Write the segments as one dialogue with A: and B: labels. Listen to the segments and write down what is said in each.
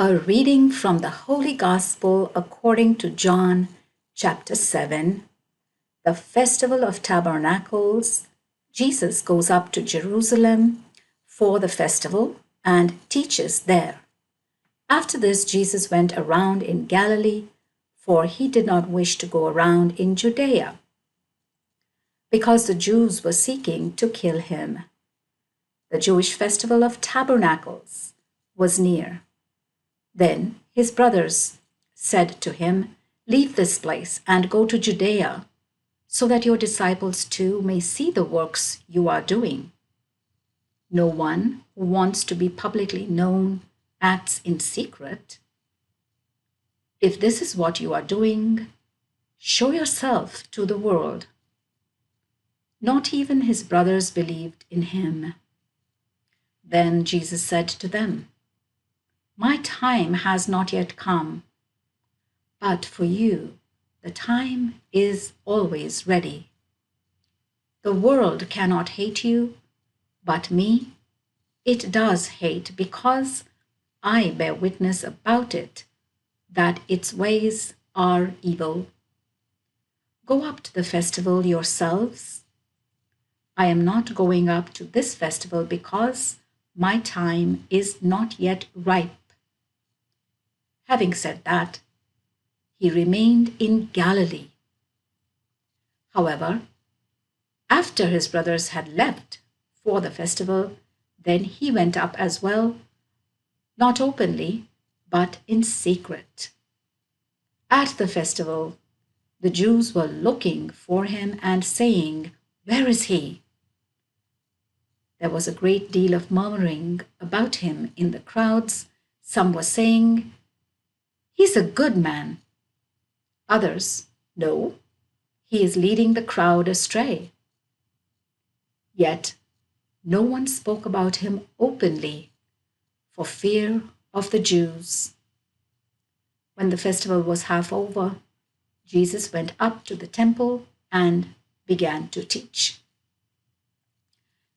A: A reading from the Holy Gospel according to John, chapter 7. The Festival of Tabernacles. Jesus goes up to Jerusalem for the festival and teaches there. After this, Jesus went around in Galilee, for he did not wish to go around in Judea, because the Jews were seeking to kill him. The Jewish festival of Tabernacles was near. Then his brothers said to him, "Leave this place and go to Judea, so that your disciples too may see the works you are doing. No one who wants to be publicly known acts in secret. If this is what you are doing, show yourself to the world." Not even his brothers believed in him. Then Jesus said to them, "My time has not yet come, but for you the time is always ready. The world cannot hate you, but me it does hate, because I bear witness about it that its ways are evil. Go up to the festival yourselves. I am not going up to this festival because my time is not yet ripe." Having said that, he remained in Galilee. However, after his brothers had left for the festival, then he went up as well, not openly, but in secret. At the festival, the Jews were looking for him and saying, "Where is he?" There was a great deal of murmuring about him in the crowds. Some were saying, "He's a good man." Others, "No, he is leading the crowd astray." Yet no one spoke about him openly for fear of the Jews. When the festival was half over, Jesus went up to the temple and began to teach.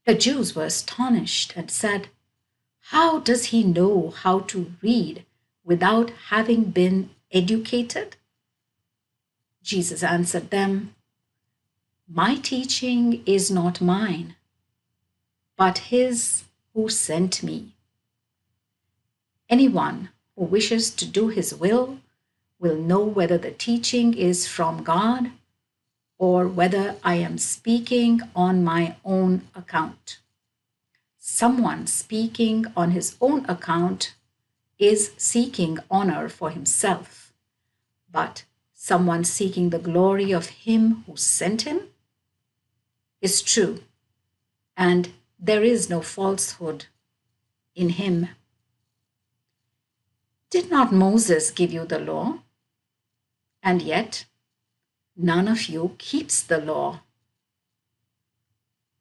A: The Jews were astonished and said, "How does he know how to read without having been educated?" Jesus answered them, "My teaching is not mine, but his who sent me. Anyone who wishes to do his will know whether the teaching is from God or whether I am speaking on my own account. Someone speaking on his own account is seeking honor for himself, but someone seeking the glory of him who sent him is true, and there is no falsehood in him. Did not Moses give you the law? And yet none of you keeps the law.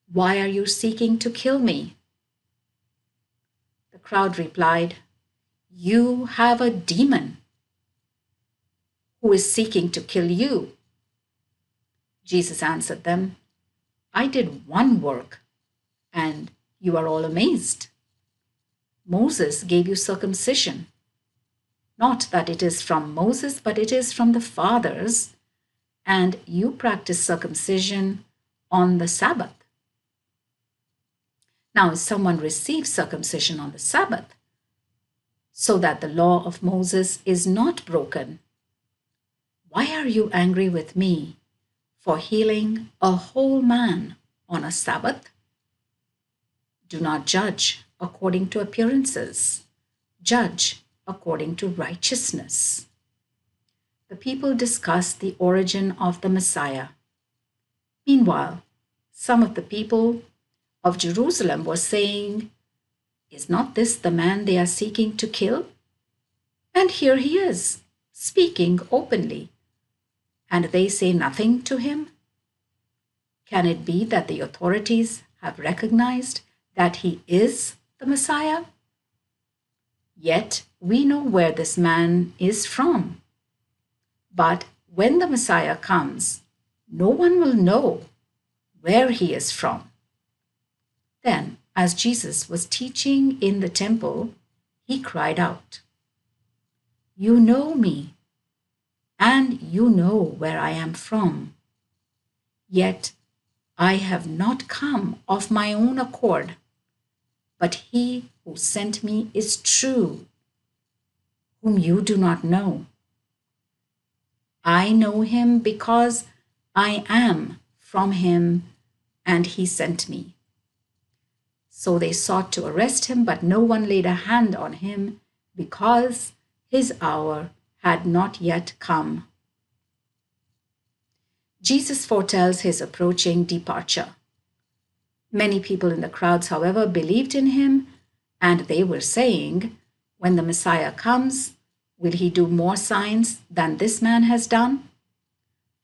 A: Why are you seeking to kill me?" The crowd replied, "You have a demon. Who is seeking to kill you?" Jesus answered them, "I did one work, and you are all amazed. Moses gave you circumcision. Not that it is from Moses, but it is from the fathers, and you practice circumcision on the Sabbath. Now, if someone receives circumcision on the Sabbath, so that the law of Moses is not broken, why are you angry with me for healing a whole man on a Sabbath? Do not judge according to appearances. Judge according to righteousness." The people discussed the origin of the Messiah. Meanwhile, some of the people of Jerusalem were saying, "Is not this the man they are seeking to kill? And here he is, speaking openly, and they say nothing to him? Can it be that the authorities have recognized that he is the Messiah? Yet we know where this man is from. But when the Messiah comes, no one will know where he is from." Then, as Jesus was teaching in the temple, he cried out, You know me, and you know where I am from. Yet I have not come of my own accord, but he who sent me is true, whom you do not know. I know him because I am from him, and he sent me. So they sought to arrest him, but no one laid a hand on him because his hour had not yet come. Jesus foretells his approaching departure. Many people in the crowds, however, believed in him, and they were saying, "When the Messiah comes, will he do more signs than this man has done?"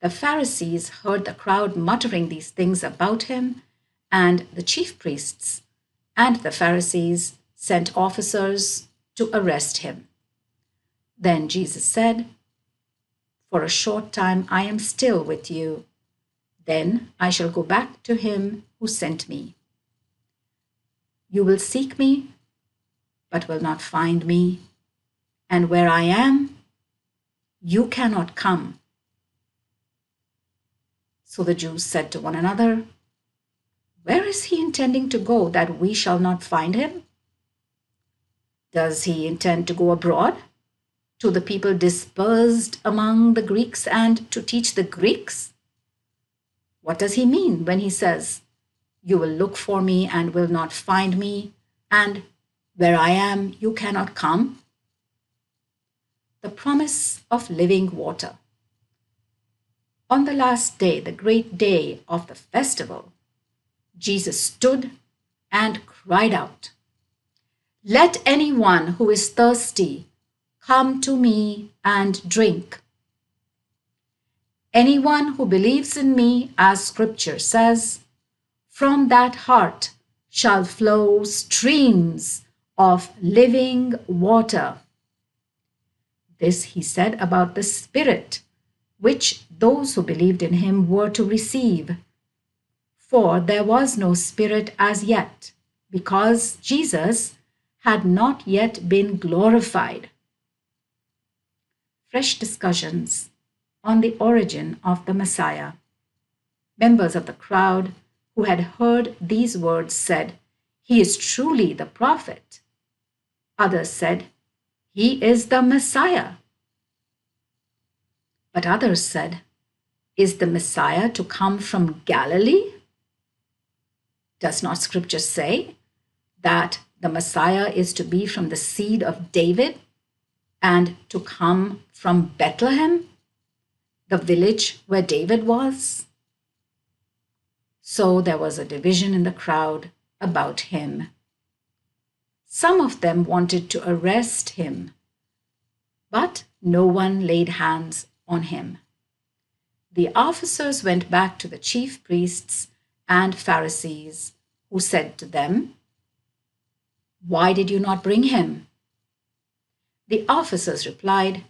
A: The Pharisees heard the crowd muttering these things about him, and the chief priests and the Pharisees sent officers to arrest him. Then Jesus said, "For a short time I am still with you. Then I shall go back to him who sent me. You will seek me, but will not find me. And where I am, you cannot come." So the Jews said to one another, "Where is he intending to go that we shall not find him? Does he intend to go abroad, to the people dispersed among the Greeks, and to teach the Greeks? What does he mean when he says, 'You will look for me and will not find me,' and 'where I am, you cannot come'?" The promise of living water. On the last day, the great day of the festival, Jesus stood and cried out, "Let anyone who is thirsty come to me and drink. Anyone who believes in me, as Scripture says, from that heart shall flow streams of living water." This he said about the Spirit, which those who believed in him were to receive. For there was no Spirit as yet, because Jesus had not yet been glorified. Fresh discussions on the origin of the Messiah. Members of the crowd who had heard these words said, "He is truly the prophet." Others said, "He is the Messiah." But others said, "Is the Messiah to come from Galilee? Does not Scripture say that the Messiah is to be from the seed of David and to come from Bethlehem, the village where David was?" So there was a division in the crowd about him. Some of them wanted to arrest him, but no one laid hands on him. The officers went back to the chief priests and Pharisees, who said to them, "Why did you not bring him?" The officers replied,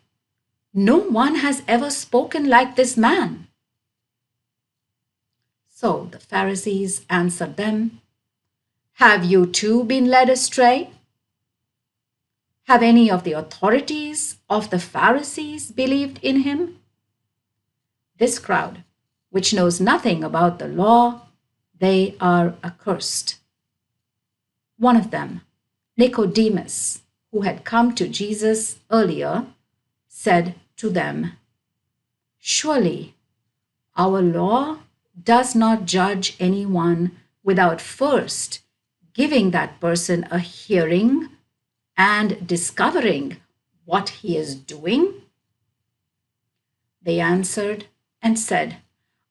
A: "No one has ever spoken like this man." So the Pharisees answered them, "Have you too been led astray? Have any of the authorities of the Pharisees believed in him?" This crowd, which knows nothing about the law, they are accursed. One of them, Nicodemus, who had come to Jesus earlier, said to them, "Surely our law does not judge anyone without first giving that person a hearing and discovering what he is doing?" They answered and said,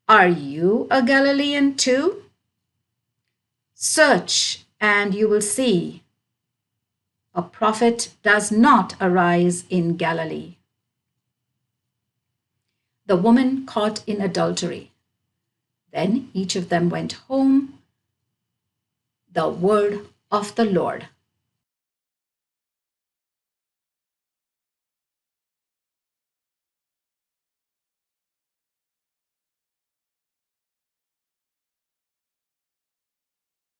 A: "Are you a Galilean too? Search and you will see. A prophet does not arise in Galilee." The woman caught in adultery. Then each of them went home. The word of the Lord.